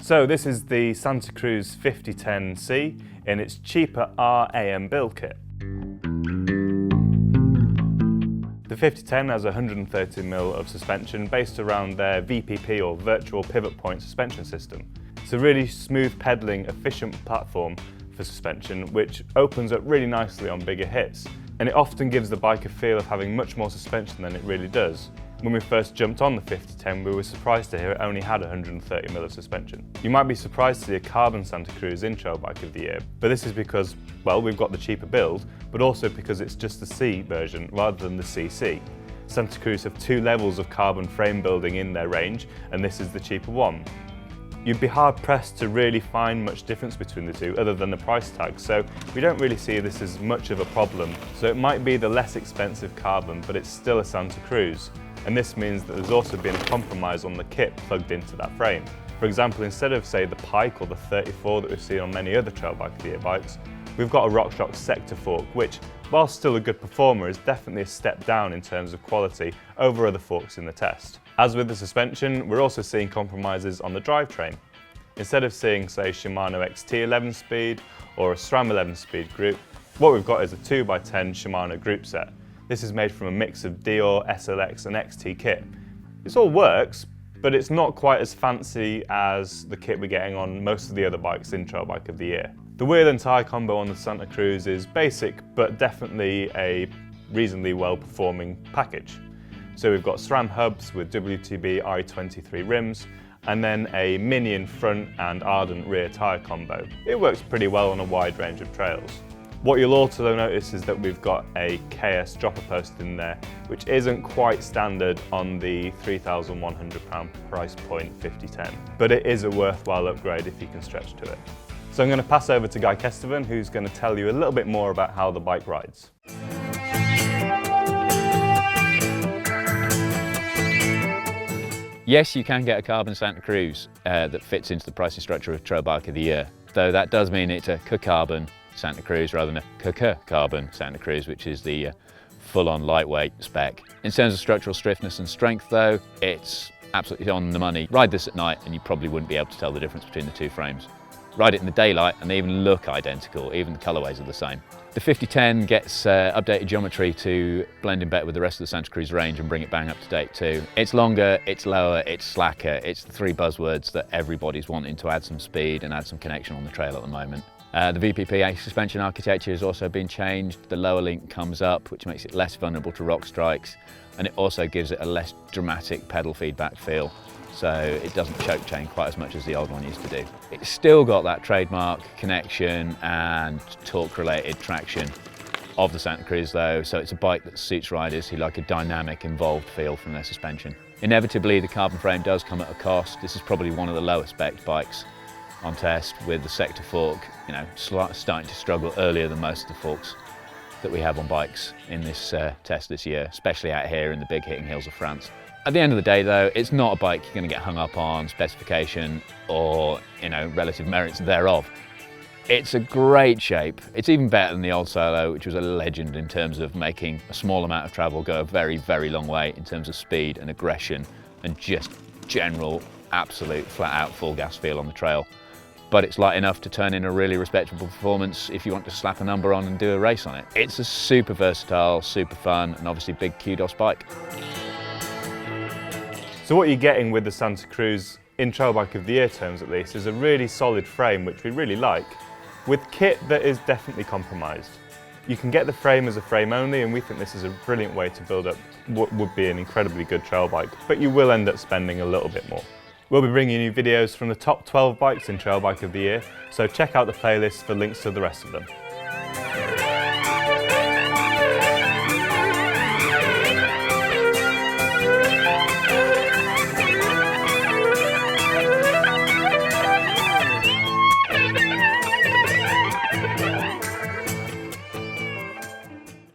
So this is the Santa Cruz 5010C in its cheaper RAM build kit. The 5010 has 130mm of suspension based around their VPP or Virtual Pivot Point suspension system. It's a really smooth pedalling, efficient platform for suspension which opens up really nicely on bigger hits, and it often gives the bike a feel of having much more suspension than it really does. When we first jumped on the 5010, we were surprised to hear it only had 130mm of suspension. You might be surprised to see a carbon Santa Cruz in Trail Bike of the Year, but this is because, well, we've got the cheaper build, but also because it's just the C version rather than the CC. Santa Cruz have 2 levels of carbon frame building in their range, and this is the cheaper one. You'd be hard pressed to really find much difference between the two other than the price tag, so we don't really see this as much of a problem. So it might be the less expensive carbon, but it's still a Santa Cruz. And this means that there's also been a compromise on the kit plugged into that frame. For example, instead of say the Pike or the 34 that we've seen on many other Trail Bike of the Year bikes, we've got a RockShox sector fork, which, while still a good performer, is definitely a step down in terms of quality over other forks in the test. As with the suspension, we're also seeing compromises on the drivetrain. Instead of seeing, say, Shimano XT 11-speed or a SRAM 11-speed group, what we've got is a 2x10 Shimano group set. This is made from a mix of Dior, SLX and XT kit. This all works, but it's not quite as fancy as the kit we're getting on most of the other bikes in Trail Bike of the Year. The wheel and tyre combo on the Santa Cruz is basic, but definitely a reasonably well-performing package. So we've got SRAM hubs with WTB i23 rims, and then a Minion front and Ardent rear tyre combo. It works pretty well on a wide range of trails. What you'll also notice is that we've got a KS dropper post in there, which isn't quite standard on the £3,100 price point 5010, but it is a worthwhile upgrade if you can stretch to it. So I'm going to pass over to Guy Kestevan, who's going to tell you a little bit more about how the bike rides. Yes, you can get a carbon Santa Cruz that fits into the pricing structure of Trail Bike of the Year, though that does mean it's a carbon Santa Cruz rather than a carbon Santa Cruz, which is the full-on lightweight spec. In terms of structural stiffness and strength though, it's absolutely on the money. Ride this at night and you probably wouldn't be able to tell the difference between the 2 frames. Ride it in the daylight and they even look identical, even the colourways are the same. The 5010 gets updated geometry to blend in better with the rest of the Santa Cruz range and bring it bang up to date too. It's longer, it's lower, it's slacker. It's the 3 buzzwords that everybody's wanting to add some speed and add some connection on the trail at the moment. The VPP suspension architecture has also been changed. The lower link comes up, which makes it less vulnerable to rock strikes, and it also gives it a less dramatic pedal feedback feel, so it doesn't choke chain quite as much as the old one used to do. It's still got that trademark connection and torque-related traction of the Santa Cruz though, so it's a bike that suits riders who like a dynamic, involved feel from their suspension. Inevitably, the carbon frame does come at a cost. This is probably one of the lower spec bikes on test, with the sector fork, starting to struggle earlier than most of the forks that we have on bikes in this test this year, especially out here in the big hitting hills of France. At the end of the day though, it's not a bike you're going to get hung up on specification or relative merits thereof. It's a great shape. It's even better than the old Solo, which was a legend in terms of making a small amount of travel go a very, very long way in terms of speed and aggression and just general, absolute, flat-out, full-gas feel on the trail. But it's light enough to turn in a really respectable performance if you want to slap a number on and do a race on it. It's a super versatile, super fun, and obviously big kudos bike. So what you're getting with the Santa Cruz, in Trail Bike of the Year terms at least, is a really solid frame, which we really like, with kit that is definitely compromised. You can get the frame as a frame only, and we think this is a brilliant way to build up what would be an incredibly good trail bike, but you will end up spending a little bit more. We'll be bringing you videos from the top 12 bikes in Trail Bike of the Year, so check out the playlist for links to the rest of them.